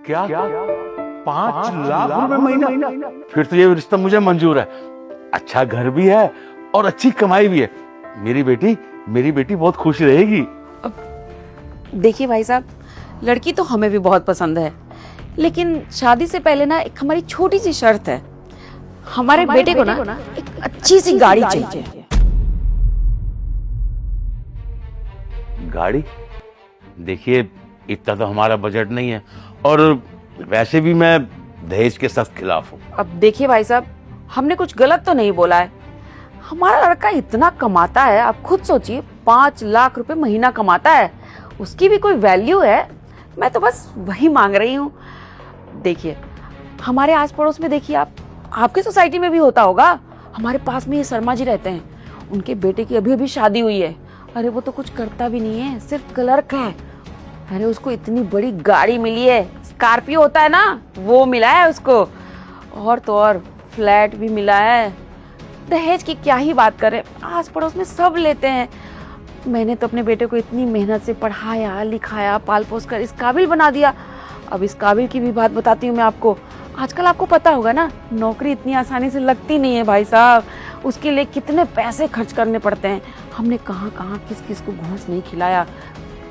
क्या 5 लाख रुपए महीना? फिर तो ये रिश्ता मुझे मंजूर है। अच्छा घर भी है और अच्छी कमाई भी है। मेरी बेटी बहुत खुश रहेगी। देखिए भाई साहब, लड़की तो हमें भी बहुत पसंद है, लेकिन शादी से पहले ना एक हमारी छोटी सी शर्त है। हमारे बेटे को ना एक अच्छी सी गाड़ी चाहिए। गाड़ी? देखिए इतना तो हमारा बजट नहीं है, और वैसे भी मैं दहेज के सख्त खिलाफ हूँ। अब देखिए भाई साहब, हमने कुछ गलत तो नहीं बोला है। हमारा लड़का इतना कमाता है, आप खुद सोचिए, 5 लाख रुपए महीना कमाता है। उसकी भी कोई वैल्यू है। मैं तो बस वही मांग रही हूँ। देखिए हमारे आस पड़ोस में देखिए, आपके सोसाइटी में भी होता होगा। हमारे पास में ये शर्मा जी रहते हैं, उनके बेटे की अभी अभी शादी हुई है। अरे वो तो कुछ करता भी नहीं है, सिर्फ क्लर्क है। अरे उसको इतनी बड़ी गाड़ी मिली है, स्कॉर्पियो होता है ना, वो मिला है उसको। और तो और फ्लैट भी मिला है। दहेज की क्या ही बात करें, आस पड़ोस में सब लेते हैं। मैंने तो अपने बेटे को इतनी मेहनत से पढ़ाया लिखाया, पाल पोस कर इस काबिल बना दिया। अब इस काबिल की भी बात बताती हूँ मैं आपको। आजकल आपको पता होगा ना, नौकरी इतनी आसानी से लगती नहीं है भाई साहब। उसके लिए कितने पैसे खर्च करने पड़ते हैं। हमने कहाँ कहाँ किस किस को घूस नहीं खिलाया,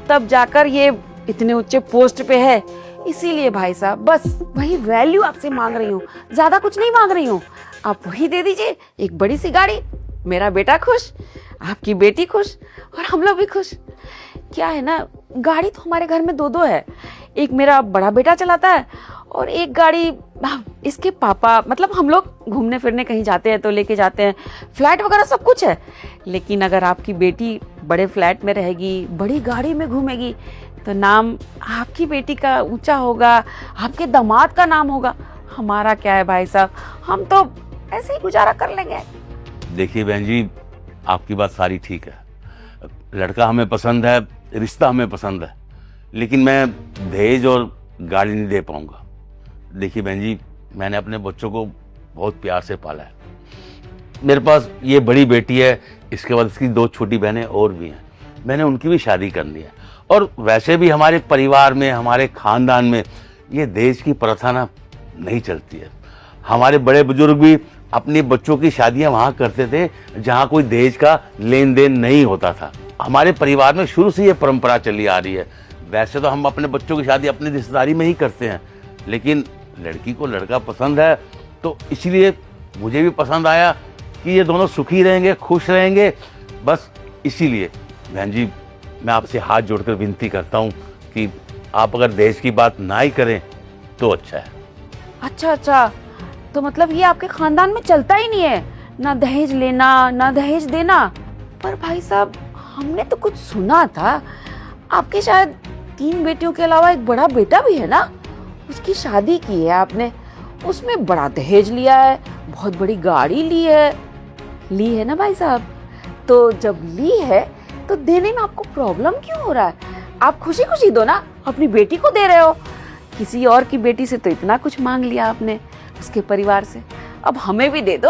तब जाकर ये इतने ऊंचे पोस्ट पे है। इसीलिए भाई साहब बस वही वैल्यू आपसे मांग रही हूँ, ज्यादा कुछ नहीं मांग रही हूँ। आप वही दे दीजिए, एक बड़ी सी गाड़ी। मेरा बेटा खुश, आपकी बेटी खुश, और हम लोग भी खुश। क्या है ना, गाड़ी तो हमारे घर में दो है। एक मेरा बड़ा बेटा चलाता है, और एक गाड़ी इसके पापा, मतलब हम लोग घूमने फिरने कहीं जाते हैं तो लेके जाते हैं। फ्लैट वगैरह सब कुछ है। लेकिन अगर आपकी बेटी बड़े फ्लैट में रहेगी, बड़ी गाड़ी में घूमेगी, तो नाम आपकी बेटी का ऊंचा होगा, आपके दामाद का नाम होगा। हमारा क्या है भाई साहब, हम तो ऐसे ही गुजारा कर लेंगे। देखिए बहन जी, आपकी बात सारी ठीक है। लड़का हमें पसंद है, रिश्ता हमें पसंद है, लेकिन मैं दहेज और गाड़ी नहीं दे पाऊंगा। देखिए बहन जी, मैंने अपने बच्चों को बहुत प्यार से पाला है। मेरे पास ये बड़ी बेटी है, इसके बाद इसकी 2 छोटी बहनें और भी हैं। मैंने उनकी भी शादी करनी है। और वैसे भी हमारे परिवार में, हमारे खानदान में ये दहेज की प्रथा ना नहीं चलती है। हमारे बड़े बुजुर्ग भी अपने बच्चों की शादियां वहां करते थे जहां कोई दहेज का लेन देन नहीं होता था। हमारे परिवार में शुरू से ये परंपरा चली आ रही है। वैसे तो हम अपने बच्चों की शादी अपनी रिश्तेदारी में ही करते हैं, लेकिन लड़की को लड़का पसंद है, तो इसलिए मुझे भी पसंद आया कि ये दोनों सुखी रहेंगे, खुश रहेंगे। बस इसीलिए बहन जी, मैं आपसे हाथ जोड़कर विनती करता हूँ कि आप अगर दहेज की बात ना ही करें तो अच्छा है। अच्छा, तो मतलब ये आपके खानदान में चलता ही नहीं है, ना दहेज लेना ना दहेज देना। पर भाई साहब, हमने तो कुछ सुना था, आपके शायद 3 बेटियों के अलावा एक बड़ा बेटा भी है ना, उसकी शादी की है आपने, उसमें बड़ा दहेज लिया है, बहुत बड़ी गाड़ी ली है ना भाई साहब। तो जब ली है तो देने में आपको प्रॉब्लम क्यों हो रहा है? आप खुशी खुशी दो ना, अपनी बेटी को दे रहे हो। किसी और की बेटी से तो इतना कुछ मांग लिया आपने, उसके परिवार से। अब हमें भी दे दो,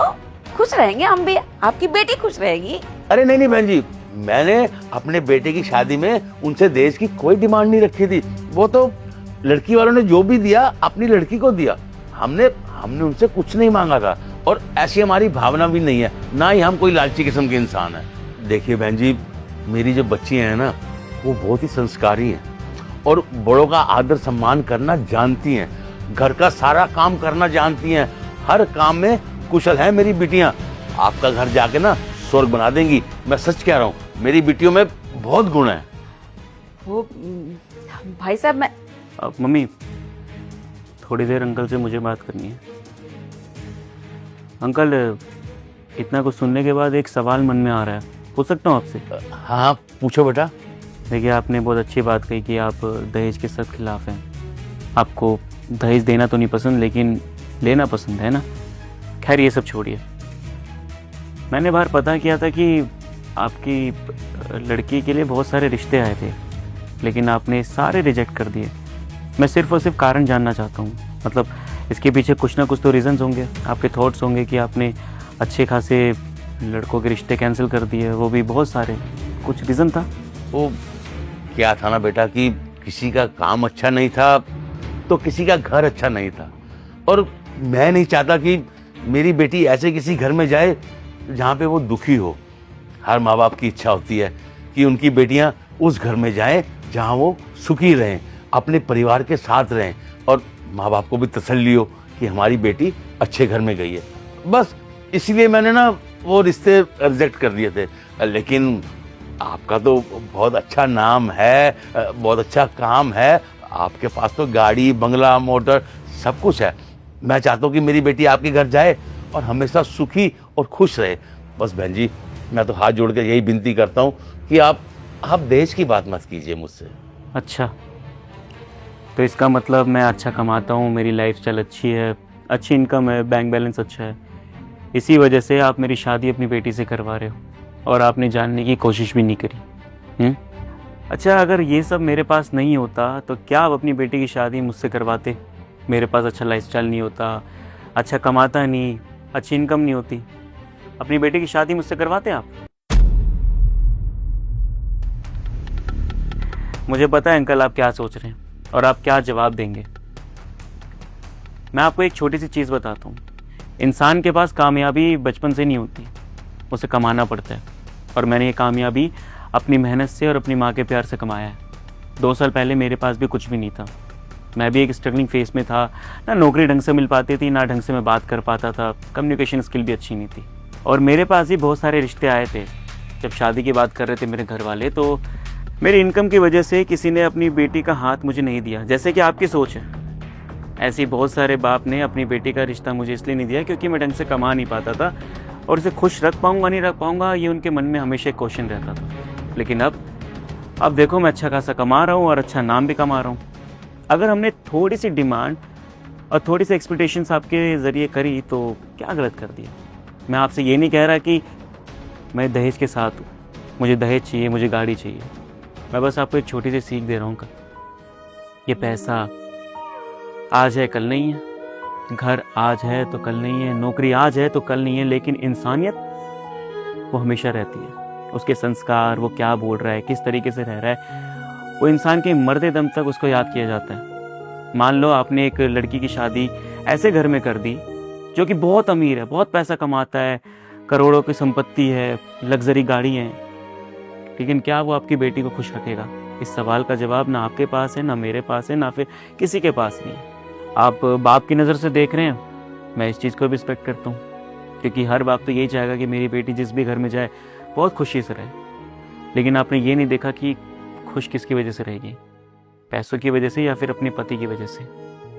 खुश रहेंगे हम भी, आपकी बेटी खुश रहेगी। अरे नहीं बहन जी, मैंने अपने बेटे की शादी में उनसे दहेज की कोई डिमांड नहीं रखी थी। वो तो लड़की वालों ने जो भी दिया अपनी लड़की को दिया। हमने उनसे कुछ नहीं मांगा था, और ऐसी हमारी भावना भी नहीं है, ना ही हम कोई लालची किस्म के इंसान है। देखिए बहन जी, मेरी जो बच्चियां हैं ना, वो बहुत ही संस्कारी हैं और बड़ों का आदर सम्मान करना जानती हैं, घर का सारा काम करना जानती हैं, हर काम में कुशल है मेरी बिटियां। आपका घर जाके ना स्वर्ग बना देंगी, मैं सच कह रहा हूँ। मेरी बिटियों में बहुत गुण है। वो भाई साहब, मैं मम्मी, थोड़ी देर अंकल से मुझे बात करनी है। अंकल, इतना कुछ सुनने के बाद एक सवाल मन में आ रहा है, पूछ सकता हूँ आपसे? हाँ पूछो बेटा। देखिए, आपने बहुत अच्छी बात कही कि आप दहेज के सख्त खिलाफ हैं। आपको दहेज देना तो नहीं पसंद, लेकिन लेना पसंद है ना। खैर ये सब छोड़िए। मैंने बाहर पता किया था कि आपकी लड़की के लिए बहुत सारे रिश्ते आए थे, लेकिन आपने सारे रिजेक्ट कर दिए। मैं सिर्फ और सिर्फ कारण जानना चाहता हूँ, मतलब इसके पीछे कुछ ना कुछ तो रीज़न्स होंगे, आपके थॉट्स होंगे कि आपने अच्छे खासे लड़कों के रिश्ते कैंसिल कर दिए, वो भी बहुत सारे। कुछ रीज़न था? वो क्या था ना बेटा कि किसी का काम अच्छा नहीं था, तो किसी का घर अच्छा नहीं था। और मैं नहीं चाहता कि मेरी बेटी ऐसे किसी घर में जाए जहाँ पे वो दुखी हो। हर माँ बाप की इच्छा होती है कि उनकी बेटियाँ उस घर में जाएं जहाँ वो सुखी रहें, अपने परिवार के साथ रहें, और माँ बाप को भी तसल्ली हो कि हमारी बेटी अच्छे घर में गई है। बस इसलिए मैंने ना वो रिश्ते रिजेक्ट कर दिए थे। लेकिन आपका तो बहुत अच्छा नाम है, बहुत अच्छा काम है, आपके पास तो गाड़ी बंगला मोटर सब कुछ है। मैं चाहता हूँ कि मेरी बेटी आपके घर जाए और हमेशा सुखी और खुश रहे। बस बहन जी, मैं तो हाथ जोड़ कर यही विनती करता हूँ कि आप दहेज की बात मत कीजिए मुझसे। अच्छा, तो इसका मतलब मैं अच्छा कमाता हूँ, मेरी लाइफस्टाइल अच्छी है, अच्छी इनकम है, बैंक बैलेंस अच्छा है, इसी वजह से आप मेरी शादी अपनी बेटी से करवा रहे हो और आपने जानने की कोशिश भी नहीं करी। अच्छा, अगर ये सब मेरे पास नहीं होता तो क्या आप अपनी बेटी की शादी मुझसे करवाते? मेरे पास अच्छा लाइफस्टाइल नहीं होता, अच्छा कमाता नहीं, अच्छी इनकम नहीं होती, अपनी बेटी की शादी मुझसे करवाते आप? मुझे पता है अंकल आप क्या सोच रहे हैं और आप क्या जवाब देंगे। मैं आपको एक छोटी सी चीज़ बताता हूँ। इंसान के पास कामयाबी बचपन से नहीं होती, उसे कमाना पड़ता है। और मैंने ये कामयाबी अपनी मेहनत से और अपनी माँ के प्यार से कमाया है। 2 साल पहले मेरे पास भी कुछ भी नहीं था, मैं भी एक स्ट्रगलिंग फेस में था। ना नौकरी ढंग से मिल पाती थी, ना ढंग से मैं बात कर पाता था, कम्युनिकेशन स्किल भी अच्छी नहीं थी। और मेरे पास भी बहुत सारे रिश्ते आए थे। जब शादी की बात कर रहे थे मेरे घर वाले, तो मेरी इनकम की वजह से किसी ने अपनी बेटी का हाथ मुझे नहीं दिया, जैसे कि आपकी सोच है। ऐसे ही बहुत सारे बाप ने अपनी बेटी का रिश्ता मुझे इसलिए नहीं दिया क्योंकि मैं ढंग से कमा नहीं पाता था, और उसे खुश रख पाऊंगा नहीं रख पाऊंगा ये उनके मन में हमेशा एक क्वेश्चन रहता था। लेकिन अब देखो, मैं अच्छा खासा कमा रहा हूँ और अच्छा नाम भी कमा रहा हूँ। अगर हमने थोड़ी सी डिमांड और थोड़ी सी एक्सपेक्टेशंस आपके ज़रिए करी तो क्या गलत कर दिया? मैं आपसे ये नहीं कह रहा कि मैं दहेज के साथ हूँ, मुझे दहेज चाहिए, मुझे गाड़ी चाहिए। मैं बस आपको एक छोटी सी सीख दे रहा हूँ। ये पैसा आज है कल नहीं है, घर आज है तो कल नहीं है, नौकरी आज है तो कल नहीं है, लेकिन इंसानियत वो हमेशा रहती है। उसके संस्कार, वो क्या बोल रहा है, किस तरीके से रह रहा है, वो इंसान के मरते दम तक उसको याद किया जाता है। मान लो आपने एक लड़की की शादी ऐसे घर में कर दी जो कि बहुत अमीर है, बहुत पैसा कमाता है, करोड़ों की संपत्ति है, लग्जरी गाड़ी है, लेकिन क्या वो आपकी बेटी को खुश रखेगा? इस सवाल का जवाब ना आपके पास है, ना मेरे पास है, ना फिर किसी के पास नहीं है। आप बाप की नज़र से देख रहे हैं, मैं इस चीज़ को भी रिस्पेक्ट करता हूँ, क्योंकि हर बाप तो यही चाहेगा कि मेरी बेटी जिस भी घर में जाए बहुत खुशी से रहे। लेकिन आपने ये नहीं देखा कि खुश किसकी वजह से रहेगी, पैसों की वजह से या फिर अपने पति की वजह से।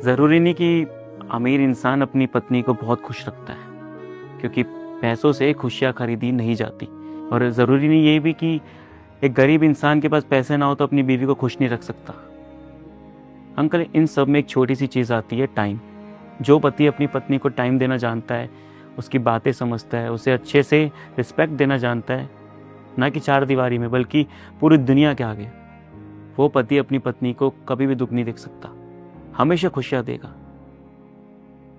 ज़रूरी नहीं कि अमीर इंसान अपनी पत्नी को बहुत खुश रखता है, क्योंकि पैसों से खुशियाँ खरीदी नहीं जाती। और ज़रूरी नहीं ये भी कि एक गरीब इंसान के पास पैसे ना हो तो अपनी बीवी को खुश नहीं रख सकता। अंकल, इन सब में एक छोटी सी चीज़ आती है, टाइम। जो पति अपनी पत्नी को टाइम देना जानता है, उसकी बातें समझता है, उसे अच्छे से रिस्पेक्ट देना जानता है, ना कि 4 दीवारी में बल्कि पूरी दुनिया के आगे, वो पति अपनी पत्नी को कभी भी दुख नहीं देख सकता, हमेशा खुशियाँ देगा।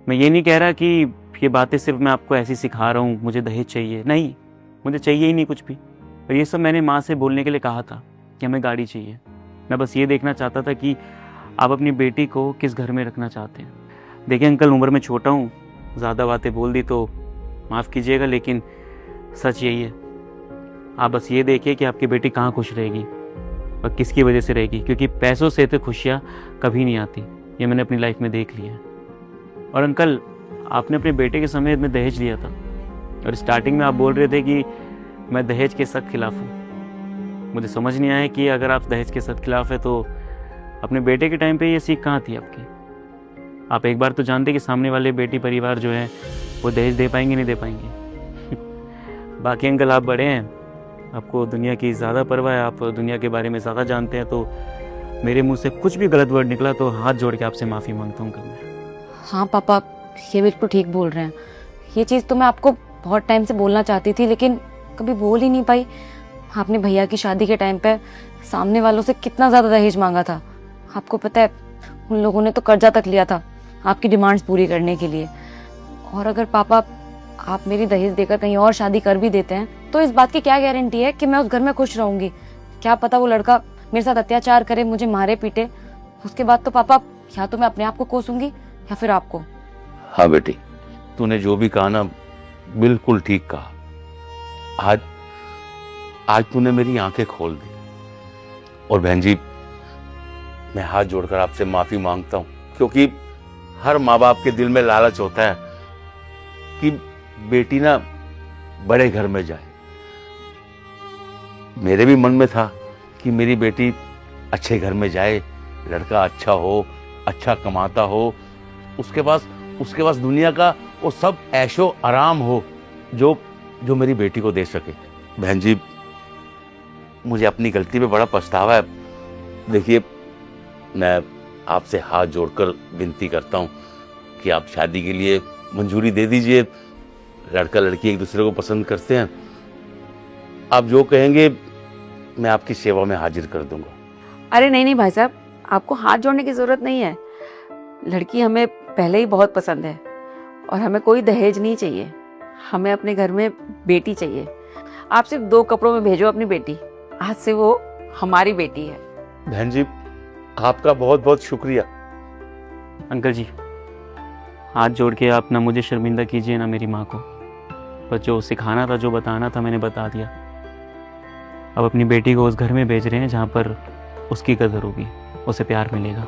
मैं ये नहीं कह रहा कि ये बातें सिर्फ मैं आपको ऐसी सिखा रहा हूँ, मुझे दहेज चाहिए, नहीं, मुझे चाहिए ही नहीं कुछ भी। और ये सब मैंने माँ से बोलने के लिए कहा था कि हमें गाड़ी चाहिए। मैं बस ये देखना चाहता था कि आप अपनी बेटी को किस घर में रखना चाहते हैं। देखिए अंकल, उम्र में छोटा हूँ, ज़्यादा बातें बोल दी तो माफ़ कीजिएगा, लेकिन सच यही है। आप बस ये देखिए कि आपकी बेटी कहाँ खुश रहेगी और किसकी वजह से रहेगी, क्योंकि पैसों से तो खुशियाँ कभी नहीं आती, ये मैंने अपनी लाइफ में देख लिया है। और अंकल, आपने अपने बेटे के समय में दहेज लिया था और स्टार्टिंग में आप बोल रहे थे कि मैं दहेज के सख्त खिलाफ हूँ। मुझे समझ नहीं आया कि अगर आप दहेज के सख्त खिलाफ है तो अपने बेटे के टाइम पे ये सीख कहाँ थी आपकी? आप एक बार तो जानते कि सामने वाले बेटी परिवार जो है वो दहेज दे पाएंगे नहीं दे पाएंगे। बाकी अंकल, आप बड़े हैं, आपको दुनिया की ज़्यादा परवाह है, आप दुनिया के बारे में ज़्यादा जानते हैं, तो मेरे मुँह से कुछ भी गलत वर्ड निकला तो हाथ जोड़ के आपसे माफ़ी मांगता हूँ अंकल। हाँ पापा, ये बिल्कुल ठीक बोल रहे हैं। ये चीज़ तो मैं आपको बहुत टाइम से बोलना चाहती थी, लेकिन कभी बोल ही नहीं पाई। आपने भैया की शादी के टाइम पे सामने वालों से कितना ज़्यादा दहेज मांगा था। आपको पता है, उन लोगों ने तो कर्जा तक लिया था आपकी डिमांड्स पूरी करने के लिए। और अगर पापा आप मेरी दहेज देकर कहीं और शादी कर भी देते हैं तो इस बात की क्या गारंटी है कि मैं उस घर में खुश रहूंगी? क्या पता वो लड़का मेरे साथ अत्याचार करे, मुझे मारे पीटे, उसके बाद तो पापा या तो मैं अपने आप को कोसूंगी या फिर आपको। हाँ बेटी, तूने जो भी कहा ना बिल्कुल ठीक कहा। आज तूने मेरी आंखें खोल दी। और बहन जी, मैं हाथ जोड़कर आपसे माफी मांगता हूं, क्योंकि हर माँ बाप के दिल में लालच होता है कि बेटी ना बड़े घर में जाए। मेरे भी मन में था कि मेरी बेटी अच्छे घर में जाए, लड़का अच्छा हो, अच्छा कमाता हो, उसके पास दुनिया का वो सब ऐशो आराम हो जो मेरी बेटी को दे सके। बहन जी, मुझे अपनी गलती पे बड़ा पछतावा है। देखिए, मैं आपसे हाथ जोड़कर विनती करता हूँ कि आप शादी के लिए मंजूरी दे दीजिए। लड़का लड़की एक दूसरे को पसंद करते हैं। आप जो कहेंगे मैं आपकी सेवा में हाजिर कर दूंगा। अरे नहीं भाई साहब, आपको हाथ जोड़ने की जरूरत नहीं है। लड़की हमें पहले ही बहुत पसंद है और हमें कोई दहेज नहीं चाहिए। हमें अपने घर में बेटी चाहिए। आप सिर्फ 2 कपड़ों में भेजो अपनी बेटी। आज से वो हमारी बेटी है। बहन जी, आपका बहुत बहुत शुक्रिया। अंकल जी, हाथ जोड़ के आप ना मुझे शर्मिंदा कीजिए ना मेरी माँ को। बस जो सिखाना था, जो बताना था, मैंने बता दिया। अब अपनी बेटी को उस घर में भेज रहे हैं जहाँ पर उसकी कदर होगी, उसे प्यार मिलेगा।